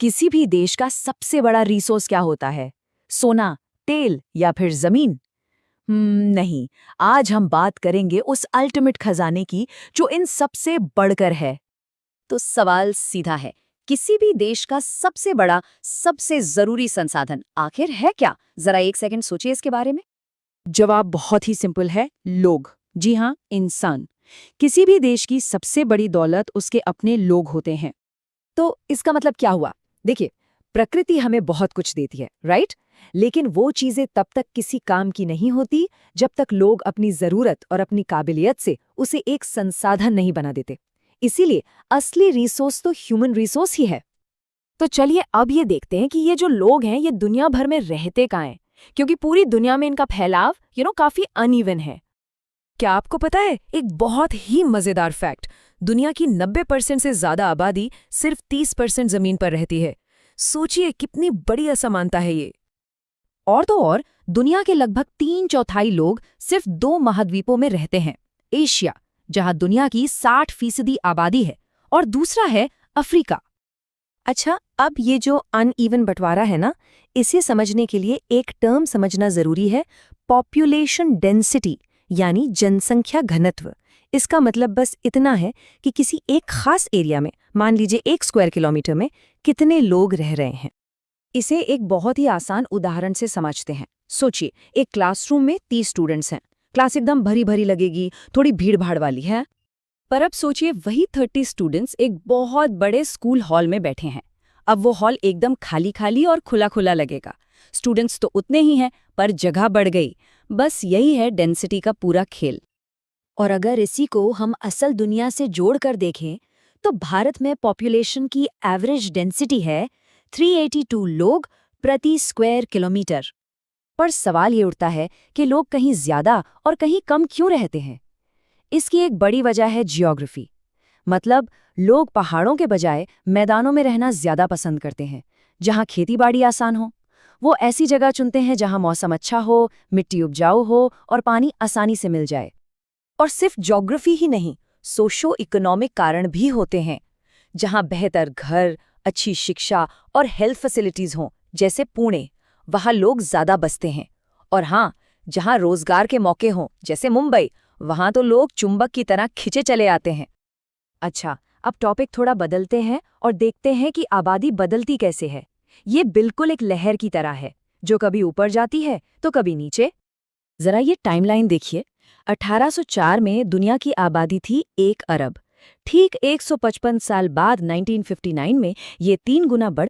किसी भी देश का सबसे बड़ा रिसोर्स क्या होता है? सोना, तेल या फिर जमीन? नहीं। आज हम बात करेंगे उस अल्टीमेट खजाने की जो इन सबसे बढ़कर है। तो सवाल सीधा है, किसी भी देश का सबसे बड़ा, सबसे जरूरी संसाधन आखिर है क्या? जरा एक सेकंड सोचिए इसके बारे में। जवाब बहुत ही सिंपल है, लोग। जी हाँ, इंसान। किसी भी देश की सबसे बड़ी दौलत उसके अपने लोग होते हैं। तो इसका मतलब क्या हुआ? देखिए, प्रकृति हमें बहुत कुछ देती है, राइट? लेकिन वो चीजें तब तक किसी काम की नहीं होती जब तक लोग अपनी जरूरत और अपनी काबिलियत से उसे एक संसाधन नहीं बना देते। इसीलिए असली रिसोर्स तो ह्यूमन रिसोर्स ही है। तो चलिए अब ये देखते हैं कि ये जो लोग हैं ये दुनिया भर में रहते कहाँ हैं, क्योंकि पूरी दुनिया में इनका फैलाव काफी अनइवन है। क्या आपको पता है एक बहुत ही मजेदार फैक्ट? दुनिया की 90% से ज्यादा आबादी सिर्फ 30% जमीन पर रहती है। सोचिए कितनी बड़ी असमानता है ये। और तो और, दुनिया के लगभग 3/4 लोग सिर्फ 2 महाद्वीपों में रहते हैं। एशिया, जहां दुनिया की 60% आबादी है, और दूसरा है अफ्रीका। अच्छा, अब ये जो अनइवन बंटवारा है ना, इसे समझने के लिए एक टर्म समझना जरूरी है, पॉपुलेशन डेंसिटी, यानी जनसंख्या घनत्व। इसका मतलब बस इतना है कि किसी एक खास एरिया में, मान लीजिए 1 स्क्वायर किलोमीटर में, कितने लोग रह रहे हैं। इसे एक बहुत ही आसान उदाहरण से समझते हैं। सोचिए, एक क्लासरूम में 30 स्टूडेंट्स हैं। क्लास एकदम भरी भरी लगेगी, थोड़ी भीड़ भाड़ वाली है। पर अब सोचिए वही 30 स्टूडेंट्स एक बहुत बड़े स्कूल हॉल में बैठे हैं। अब वो हॉल एकदम खाली खाली और खुला खुला लगेगा। स्टूडेंट्स तो उतने ही हैं, पर जगह बढ़ गई। बस यही है डेंसिटी का पूरा खेल। और अगर इसी को हम असल दुनिया से जोड़कर देखें, तो भारत में पॉपुलेशन की एवरेज डेंसिटी है 382 लोग प्रति स्क्वायर किलोमीटर। पर सवाल ये उठता है कि लोग कहीं ज्यादा और कहीं कम क्यों रहते हैं? इसकी एक बड़ी वजह है जियोग्राफी। मतलब लोग पहाड़ों के बजाय मैदानों में रहना ज्यादा पसंद करते हैं, जहां खेतीबाड़ी आसान हो। वो ऐसी जगह चुनते हैं जहां मौसम अच्छा हो, मिट्टी उपजाऊ हो और पानी आसानी से मिल जाए। और सिर्फ ज्योग्राफी ही नहीं, सोशो इकोनॉमिक कारण भी होते हैं। जहां बेहतर घर, अच्छी शिक्षा और हेल्थ फैसिलिटीज हों, जैसे पुणे, वहां लोग ज्यादा बसते हैं। और हाँ, जहां रोजगार के मौके हों, जैसे मुंबई, वहां तो लोग चुंबक की तरह खिंचे चले आते हैं। अच्छा, अब टॉपिक थोड़ा बदलते हैं और देखते हैं कि आबादी बदलती कैसे है। ये बिल्कुल एक लहर की तरह है, जो कभी ऊपर जाती है तो कभी नीचे। जरा ये टाइमलाइन देखिए। 1804 में दुनिया की आबादी थी 1 अरब। ठीक 155 साल बाद 1959 में ये 3 गुना बढ़